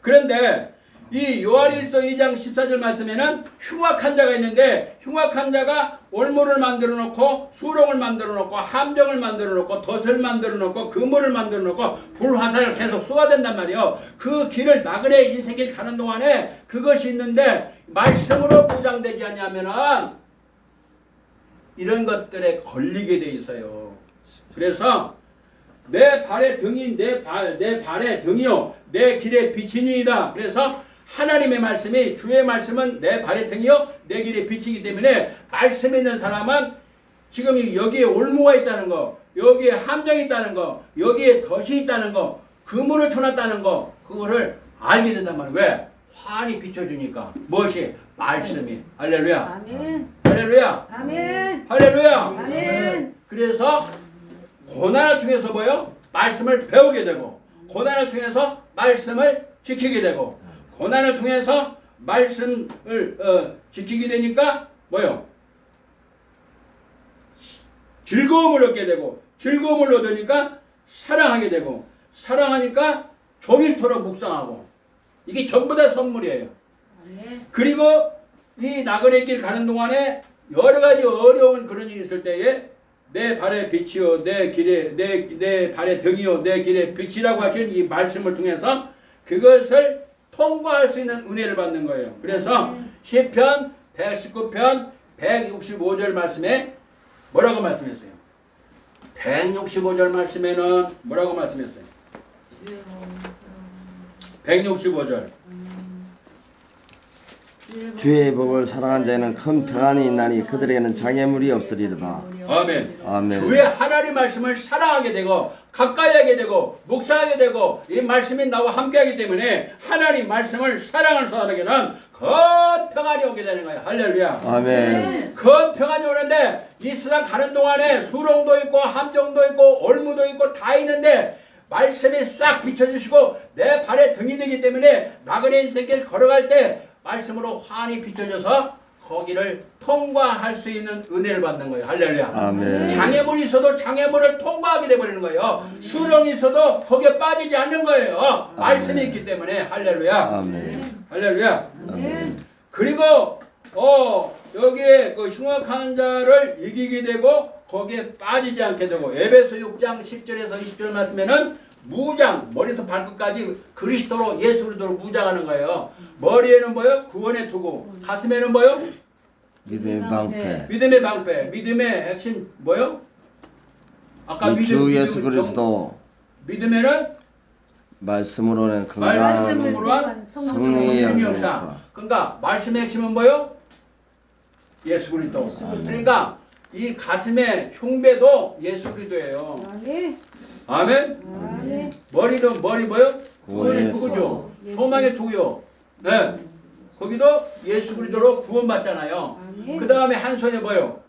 그런데 이 요한일서 2장 14절 말씀에는 흉악한 자가 있는데 흉악한 자가 올무를 만들어 놓고 수렁을 만들어 놓고 함정을 만들어 놓고 덫을 만들어 놓고 그물을 만들어 놓고 불화살을 계속 쏘아댄단 말이에요. 그 길을 나그네 인생길 가는 동안에 그것이 있는데 말씀으로 보장되지 않냐면은 이런 것들에 걸리게 돼 있어요. 그래서 내 발의 등이 내 발의 등이요 내 길의 빛이니이다. 그래서 하나님의 말씀이 주의 말씀은 내 발의 등이요 내 길의 빛이기 때문에 말씀 있는 사람은 지금 여기에 올무가 있다는 거, 여기에 함정이 있다는 거, 여기에 덫이 있다는 거, 그물을 쳐놨다는 거 그거를 알게 된단 말이에요. 왜? 환히 비춰주니까. 무엇이? 말씀이. 할렐루야. 아멘. 할렐루야. 아멘. 할렐루야. 아멘. 그래서 고난을 통해서 뭐요? 말씀을 배우게 되고 고난을 통해서 말씀을 지키게 되고 고난을 통해서 말씀을 지키게 되니까 뭐요? 즐거움을 얻게 되고 즐거움을 얻으니까 사랑하게 되고 사랑하니까 종일토록 묵상하고 이게 전부 다 선물이에요. 아멘. 그리고 이 나그네 길 가는 동안에 여러 가지 어려운 그런 일이 있을 때에 내 발의 빛이요 내 길에 내 발의 등이요 내 길의 빛이라고 하신 이 말씀을 통해서 그것을 통과할 수 있는 은혜를 받는 거예요. 그래서 시편 119편 165절 말씀에 뭐라고 말씀했어요? 165절 말씀에는 뭐라고 말씀했어요? 165절 주의 복을 사랑한 자에는 큰 평안이 있나니 그들에게는 장애물이 없으리로다. 아멘. 아멘. 주의 하나님 말씀을 사랑하게 되고 가까이 하게 되고 묵상하게 되고 이 말씀이 나와 함께하기 때문에 하나님 말씀을 사랑하는 사람에게는 큰 평안이 오게 되는 거예요. 할렐루야. 아멘. 큰 평안이 오는데 이 세상 가는 동안에 수렁도 있고 함정도 있고 올무도 있고 다 있는데 말씀이 싹 비춰주시고 내 발에 등이 되기 때문에 나그네 인생길 걸어갈 때 말씀으로 환히 비춰져서 거기를 통과할 수 있는 은혜를 받는 거예요. 할렐루야. 아멘. 장애물이 있어도 장애물을 통과하게 되버리는 거예요. 수렁이 있어도 거기에 빠지지 않는 거예요. 말씀이 있기 때문에. 할렐루야. 아멘. 할렐루야. 아멘. 그리고 여기에 그 흉악한 자를 이기게 되고 거기에 빠지지 않게 되고 에베소 6장 10절에서 20절 말씀에는 무장, 머리부터 발끝까지 그리스도로 예수 그리스도로 무장하는 거예요. 머리에는 뭐요? 구원의 투구. 가슴에는 뭐요? 믿음의 방패. 믿음의 방패. 믿음의 핵심 뭐요? 아까 주 예수 그리스도. 믿음에는 말씀으로는 말씀으로 건강한 한 성령의 성령의 역사. 역사. 그러니까 말씀의 핵심은 뭐요? 예수 그리스도. 그러니까 이 가슴의 흉배도 예수 그리스도예요. 아멘. 아멘. 아멘. 머리도 머리 뭐요? 구원의 구원의 투구죠. 소망의 투구요. 네. 거기도 예수 그리스도로 구원받잖아요. 아멘. 그 다음에 한 손에 뭐요?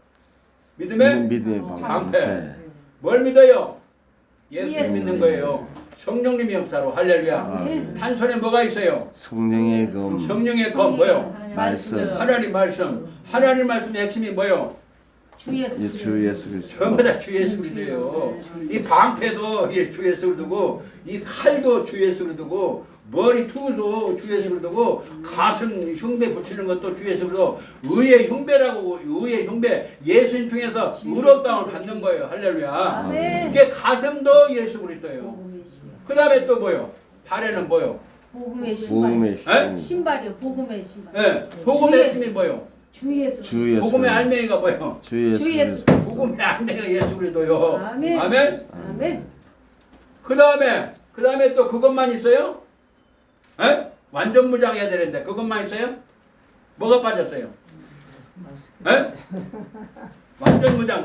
믿음의 믿음의 방패. 뭘 믿어요? 예수 예수 믿는 그리스도. 거예요. 성령님의 역사로. 할렐루야. 아멘. 한 손에 뭐가 있어요? 성령의 검. 성령의 검 뭐요? 말씀. 하나님 말씀. 하나님 말씀의 핵심이 뭐요? 주 예수 주 그리스도. 예수 그리스도. 전부 다 주 예수 그리스도예요. 이 방패도 주 예수 그리스도고 이 칼도 주 예수 그리스도고 머리 투구도 주 예수 그리스도고 가슴 흉배 붙이는 것도 주 예수 그리스도. 의의 흉배라고. 의의 흉배. 예수님 통해서 의롭다움을 받는 거예요. 할렐루야. 아멘. 이게 가슴도 예수 그리스도예요. 복음의 신발. 그 다음에 또 뭐요? 발에는 뭐요? 복음의 신발. 복음의 에? 신발. 신발이요. 복음의 신발. 네. 복음의 핵심이 뭐요? 주 예수. 주 예수. 복음의 알맹이가 뭐요? 주 예수 주 예수 그리스도. 복음의 알맹이가 예수 그리스도요. 아멘. 아멘. 아멘. 그 다음에 또 그것만 있어요? 에? 완전 무장해야 되는데 그것만 있어요? 뭐가 빠졌어요? 에? 완전 무장.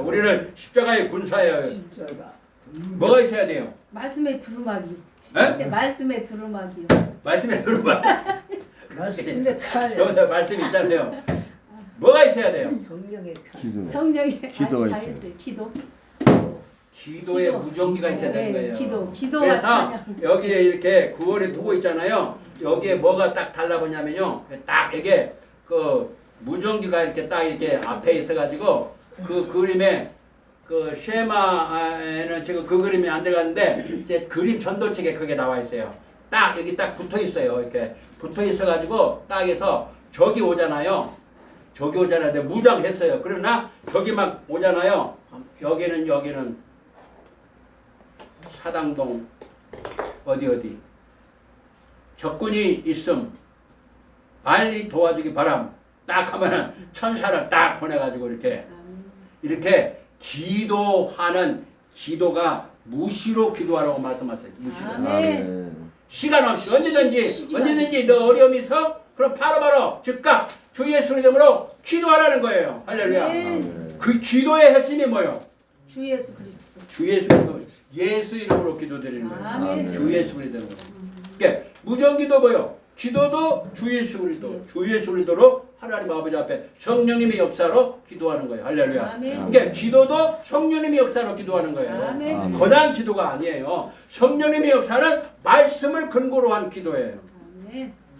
우리는 십자가의 군사예요. 십자가. 뭐가 있어야 돼요? 말씀의 두루마기. 에? 말씀의 두루마기요. 말씀에 들어봐. 말씀의 칼, 저번에 말씀 있잖아요. 뭐가 있어야 돼요? 성령의 칼. 기도. 성령의 기도가 다 있어요. 했어요. 기도. 기도의 기도. 무전기가 있어야 되는 네, 거예요. 기도와 그래서 찬양. 여기에 이렇게 9월에 두고 있잖아요. 여기에 뭐가 딱 달라보냐면요. 딱 이게 그 무전기가 이렇게 딱 이렇게 앞에 있어가지고 그 그림에 그 쉐마에는 지금 그 그림이 안 들어갔는데 이제 그림 전도책에 그게 나와 있어요. 딱 여기 딱 붙어 있어요. 이렇게 붙어 있어가지고 딱 해서 저기 오잖아요. 근데 무장했어요. 그러나 저기 막 오잖아요. 여기는 사당동 어디 적군이 있음 빨리 도와주기 바람 딱 하면은 천사를 딱 보내가지고 이렇게 기도하는 기도가 무시로 기도하라고 말씀하세요. 무시로. 아멘. 시간 없이 언제든지 너 어려움이 있어? 그럼 바로바로 즉각 주 예수 이름으로 기도하라는 거예요. 할렐루야. 아멘. 그 기도의 핵심이 뭐예요? 주 예수 그리스도. 예수 이름으로 기도드리는 거예요. 아멘. 주 예수 그리스도. 그러니까 무전기도 뭐요? 기도도 주 예수 그리스도로 하나님 아버지 앞에 성령님의 역사로 기도하는 거예요. 할렐루야. 아멘. 그러니까 기도도 성령님의 역사로 기도하는 거예요. 아멘. 거대한 기도가 아니에요. 성령님의 역사는 말씀을 근거로 한 기도예요.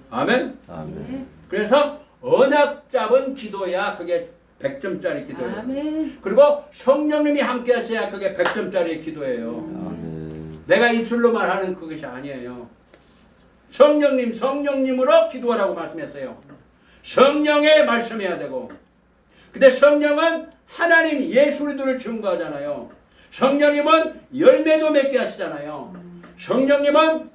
아멘. 아멘. 네. 그래서 언약 잡은 기도야 그게 100점짜리 기도예요. 아멘. 그리고 성령님이 함께 하셔야 그게 100점짜리 기도예요. 아멘. 내가 입술로만 하는 그것이 아니에요. 성령님으로 기도하라고 말씀했어요. 성령의 말씀해야 되고. 근데 성령은 하나님 예수 그리스도를 증거하잖아요. 성령님은 열매도 맺게 하시잖아요. 성령님은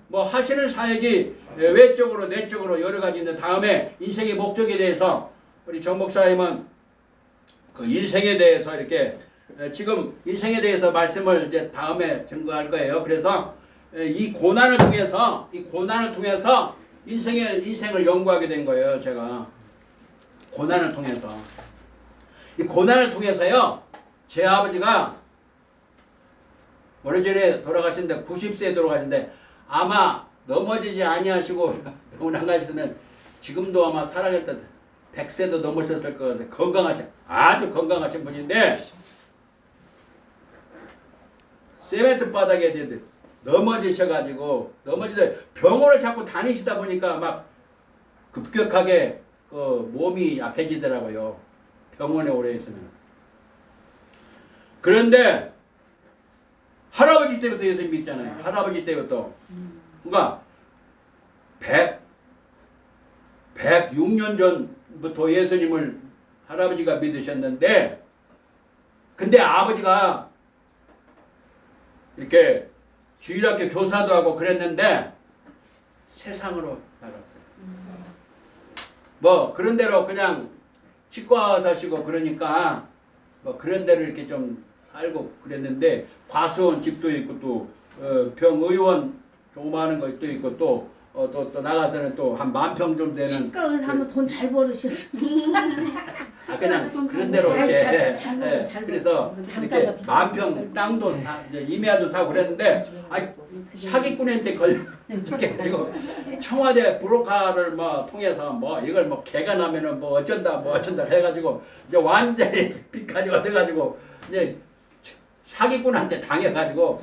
뭐 하시는 사역이 외적으로 내적으로 여러 가지 있는데 다음에 인생의 목적에 대해서 우리 정 목사님은 그 인생에 대해서 이렇게 지금 인생에 대해서 말씀을 이제 다음에 증거할 거예요. 그래서 이 고난을 통해서 인생을 연구하게 된 거예요. 제가 고난을 통해서 이 고난을 통해서요. 제 아버지가 오래전에 돌아가신데 90세에 돌아가신데 아마 넘어지지 아니하시고 병원 안 가시면 지금도 아마 살아계셨다 100세도 넘으셨을 것 같아요. 아주 건강하신 분인데 세멘트 바닥에 넘어지셔가지고 병원을 자꾸 다니시다 보니까 막 급격하게 그 몸이 약해지더라고요. 병원에 오래 있으면. 그런데 할아버지 때부터 예수 믿잖아요. 할아버지 때부터. 그러니까 106년 전부터 예수님을 할아버지가 믿으셨는데 근데 아버지가 이렇게 주일학교 교사도 하고 그랬는데 세상으로 나갔어요. 뭐 그런 대로 그냥 치과 사시고 그러니까 뭐 그런 대로 이렇게 좀 살고 그랬는데 과수원 집도 있고 또 병의원 조그마한 것도 있고 또 나가서는 또 한 10,000평 정도 되는 치과 의사 하면 돈 잘 벌으셨어. 그냥 그런 대로 이렇게 잘 그래서 단가가 이렇게 비싸서 10,000평 땅도 이메아도 사고 그랬는데 사기꾼한테 걸려가지고 청와대 브로커를 뭐 통해서 뭐 이걸 뭐 개가 나면은 뭐 어쩐다 해가지고 이제 완전히 빚까지 얻어가지고 이제 사기꾼한테 당해가지고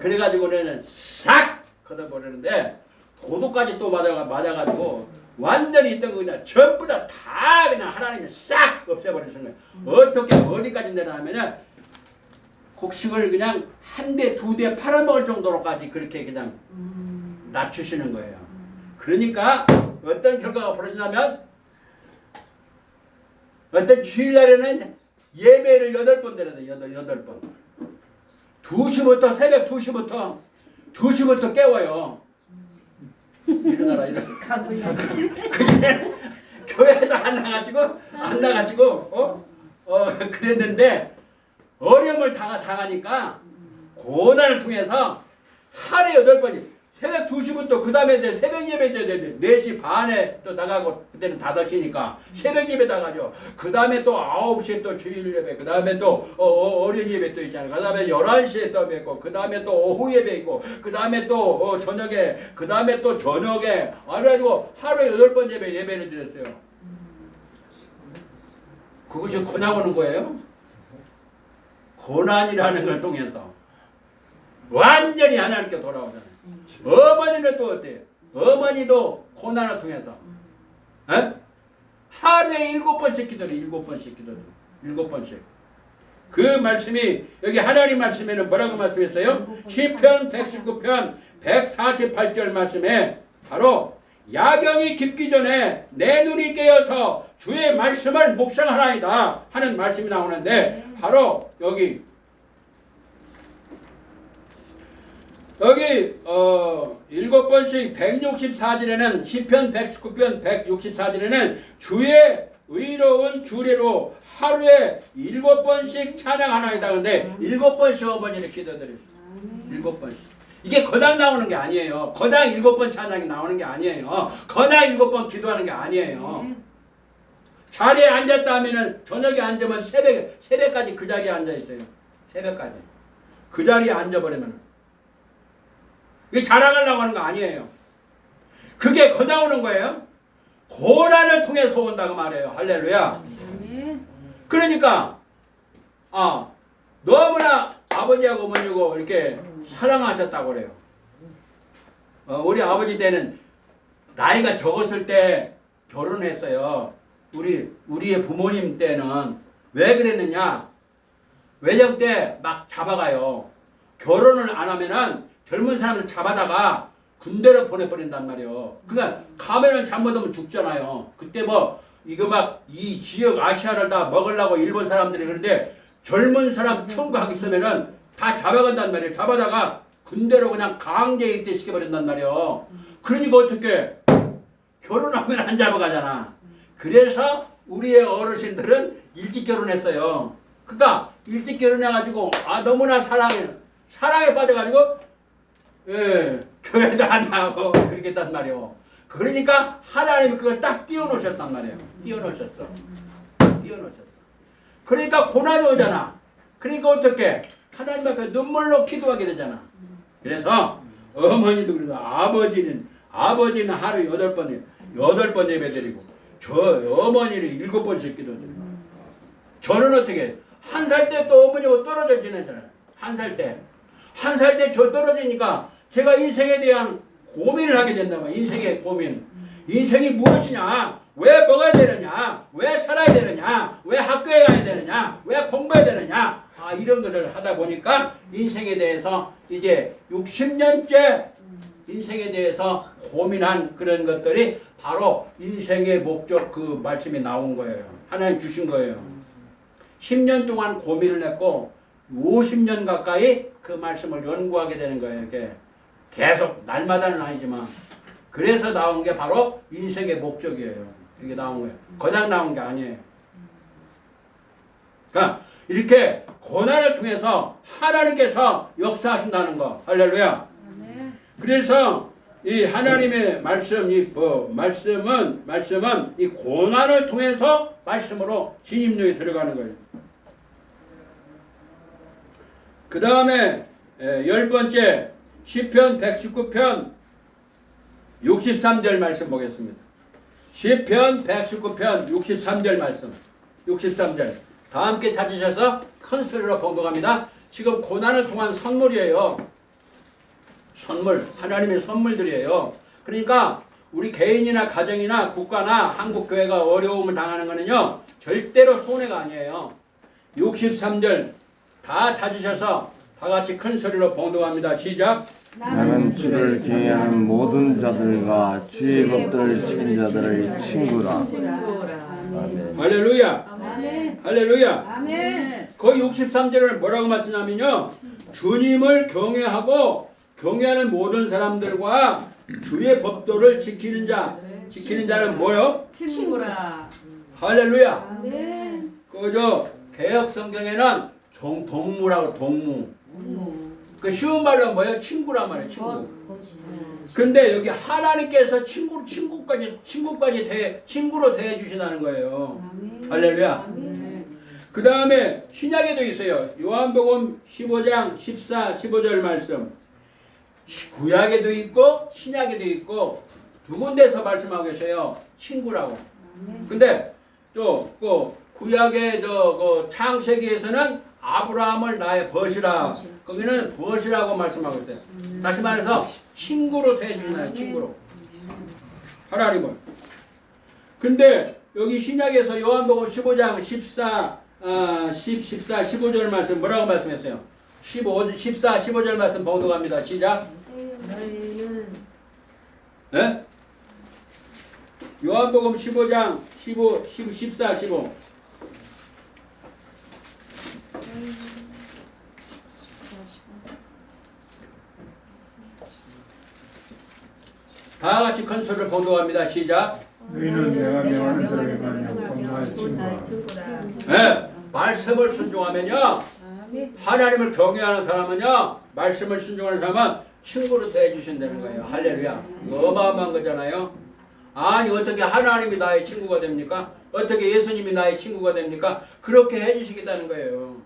그래가지고는 싹 걷어버리는데 도둑까지 또 맞아가지고 완전히 있던 거 그냥 전부 다 그냥 하나님이 싹 없애버리시는 거예요. 어떻게 어디까지 내려가면은 곡식을 그냥 한 대, 두 대 팔아먹을 정도로까지 그렇게 그냥 낮추시는 거예요. 그러니까 어떤 결과가 벌어지냐면 어떤 주일날에는 예배를 8번 드려야 돼요. 8번. 2시부터 새벽 2시부터 깨워요. 일어나라. 그전에 교회도 안 나가시고 그랬는데 어려움을 당하니까 고난을 통해서 하루에 8번이 새벽 2시부터 그 다음에 이제 새벽 예배 때 4시 반에 또 나가고 그때는 5시니까 새벽 예배 나가죠. 그 다음에 또 9시에 또 주일 예배, 그 다음에 또 어린 예배 또 있잖아요. 그 다음에 11시에 또 뵙고, 그 다음에 또 오후 예배 있고, 그 다음에 또 저녁에, 그 다음에 또 저녁에, 그래가지고 하루에 8번 예배를 드렸어요. 그것이 고난 오는 거예요? 고난이라는 걸 통해서 완전히 하나님께 돌아오잖아요. 어머니는 또 어때요? 어머니도 고난을 통해서 하루에 7번씩 기도를 7번씩 기도를 7번씩. 그 말씀이 여기 하나님 말씀에는 뭐라고 말씀했어요? 시편 119편 148절 말씀에 바로 야경이 깊기 전에 내 눈이 깨어서 주의 말씀을 묵상하나이다 하는 말씀이 나오는데 바로 여기 7번씩 164절에는 시편 119편 164절에는 주의 의로운 주례로 하루에 7번씩 찬양하나이다. 근데 7번씩 어머니를 기도드렸어요. 7번씩. 이게 거당 나오는 게 아니에요. 거당 7번 찬양이 나오는 게 아니에요. 거당 7번 기도하는 게 아니에요. 자리에 앉았다 하면은 저녁에 앉으면 새벽까지 그 자리에 앉아 있어요. 새벽까지. 그 자리에 앉아버리면 이게 자랑하려고 하는 거 아니에요. 그게 거당 오는 거예요. 고난을 통해서 온다고 말해요. 할렐루야. 그러니까 너무나 아버지하고 어머니고 이렇게 사랑하셨다고 그래요. 우리 아버지 때는 나이가 적었을 때 결혼했어요. 우리의 부모님 때는 왜 그랬느냐? 외정 때 막 잡아가요. 결혼을 안 하면은 젊은 사람을 잡아다가 군대로 보내버린단 말이에요. 그러니까 가면은 잘못하면 죽잖아요. 그때 이거 막 이 지역 아시아를 다 먹으려고 일본 사람들이 그런데 젊은 사람 총각 있으면은 다 잡아간단 말이에요. 잡아다가 군대로 그냥 강제 입대시켜버린단 말이에요. 그러니까 어떻게 결혼하면 안 잡아가잖아. 그래서 우리의 어르신들은 일찍 결혼했어요. 그러니까 일찍 결혼해가지고 너무나 사랑에 빠져가지고 교회도 안 나가고 그렇게 했단 말이에요. 그러니까 하나님이 그걸 딱 띄워놓으셨단 말이에요. 띄워놓으셨어. 그러니까 고난이 오잖아. 그러니까 어떻게 하나님 앞에 눈물로 기도하게 되잖아. 그래서 어머니도 그래서 아버지는 하루 8번 예배드리고 저 어머니를 7번씩 기도드리고 저는 어떻게 1살 때 또 어머니하고 떨어져 지내잖아요. 1살 때. 1살 때 저 떨어지니까 제가 인생에 대한 고민을 하게 된다고요. 인생의 고민. 인생이 무엇이냐? 왜 먹어야 되느냐? 왜 살아야 되느냐? 왜 학교에 가야 되느냐? 왜 공부해야 되느냐? 이런 것을 하다 보니까 인생에 대해서 이제 60년째 인생에 대해서 고민한 그런 것들이 바로 인생의 목적 그 말씀이 나온 거예요. 하나님 주신 거예요. 10년 동안 고민을 했고 50년 가까이 그 말씀을 연구하게 되는 거예요. 이렇게 계속 날마다는 아니지만 그래서 나온 게 바로 인생의 목적이에요. 그게 나온 거예요. 그냥 나온 게 아니에요. 그러니까 이렇게 고난을 통해서 하나님께서 역사하신다는 거. 할렐루야. 그래서 이 하나님의 말씀은 이 고난을 통해서 말씀으로 진입로에 들어가는 거예요. 그 다음에 10번째 시편 119편 63절 말씀 보겠습니다. 시편 119편 63절 말씀. 63절. 다 함께 찾으셔서 큰 소리로 봉독합니다. 지금 고난을 통한 선물이에요. 선물. 하나님의 선물들이에요. 그러니까 우리 개인이나 가정이나 국가나 한국교회가 어려움을 당하는 거는요. 절대로 손해가 아니에요. 63절 다 찾으셔서 다 같이 큰 소리로 봉독합니다. 시작. 나는 주를 경외하는 모든 자들과 주의 법들을 지킨 자들의 친구라. 아멘. 할렐루야. 아멘. 할렐루야. 아멘. 거기 63절에는 뭐라고 말씀하냐면요. 주님을 경외하는 모든 사람들과 주의 법도를 지키는 자는 뭐요? 친구라. 할렐루야. 아멘. 그저 개혁 성경에는 동무라고 동무. 그 쉬운 말로 뭐예요? 친구란 말이에요. 친구. 근데 여기 하나님께서 친구로 대해 주신다는 거예요. 할렐루야. 그 다음에 신약에도 있어요. 요한복음 15장 14, 15절 말씀. 구약에도 있고 신약에도 있고 두 군데서 말씀하고 계세요. 친구라고. 근데 또 그 구약의 그 창세기에서는 아브라함을 나의 벗이라. 거기는 벗이라고 말씀하고 있대요. 다시 말해서 친구로 대해주나요? 친구로. 하나님을. 근데 여기 신약에서 요한복음 15장 14, 15절 말씀 뭐라고 말씀했어요? 14, 15절 말씀 봉독합니다. 시작. 너희는 네? 요한복음 15장 14, 15. 다 같이 큰 소리로 봉독합니다. 시작. 너희는 내가 명하는 대로 행하며 곧 나의 친구라. 네, 말씀을 순종하면요, 하나님을 경외하는 사람은요, 말씀을 순종하는 사람은 친구로 대해주신다는 거예요. 할렐루야. 어마어마한 거잖아요. 아니 어떻게 하나님이 나의 친구가 됩니까? 어떻게 예수님이 나의 친구가 됩니까? 그렇게 해주시겠다는 거예요.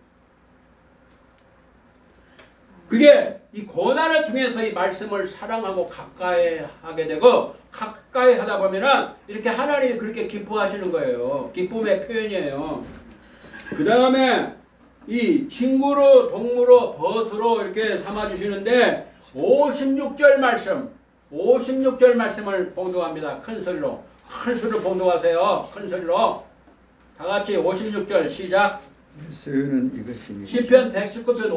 그게 이 고난을 통해서 이 말씀을 사랑하고 가까이 하게 되고 가까이 하다 보면은 이렇게 하나님이 그렇게 기뻐하시는 거예요. 기쁨의 표현이에요. 그 다음에 이 친구로 동무로 벗으로 이렇게 삼아주시는데 56절 말씀을 봉독합니다. 큰 소리로 봉독하세요. 큰 소리로 다 같이 56절 시작. 소유는 이것이니 시편 119편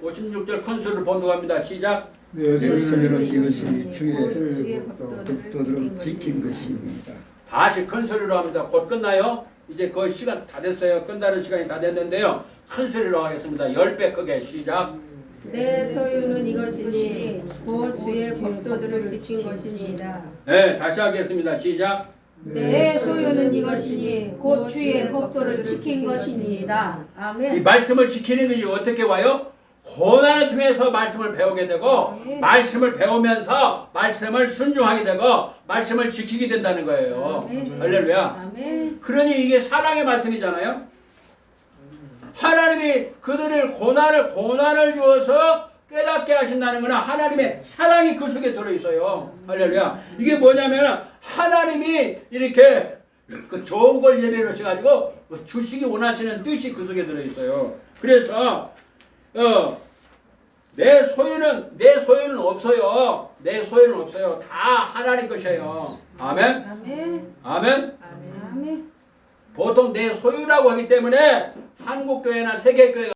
56절 큰 소리로 봉독합니다. 시작. 내 소유는 이것이니 주의 주의 법도들을 지킨 것입니다. 다시 큰 소리로 합니다. 곧 끝나요. 이제 거의 시간 다 됐어요. 끝나는 시간이 다 됐는데요. 큰 소리로 하겠습니다. 10배 크게 시작. 내 소유는 이것이니 곧 주의 법도들을 지킨 것이니이다. 네, 다시 하겠습니다. 시작. 내 소유는 이것이니 곧 주의 법도를 지킨 것이니이다. 이 아멘. 말씀을 지키는 것이 어떻게 와요? 고난을 통해서 말씀을 배우게 되고 말씀을 배우면서 말씀을 순종하게 되고 말씀을 지키게 된다는 거예요. 할렐루야. 아멘. 그러니 이게 사랑의 말씀이잖아요. 하나님이 그들을 고난을 주어서 깨닫게 하신다는 거는 하나님의 사랑이 그 속에 들어있어요. 할렐루야. 이게 뭐냐면 하나님이 이렇게 그 좋은 걸 예배로 하셔가지고 주시기 원하시는 뜻이 그 속에 들어있어요. 그래서 내 소유는 없어요. 내 소유는 없어요. 다 하나님 것이에요. 아멘. 아멘. 아멘. 아멘. 보통 내 소유라고 하기 때문에 한국교회나 세계교회가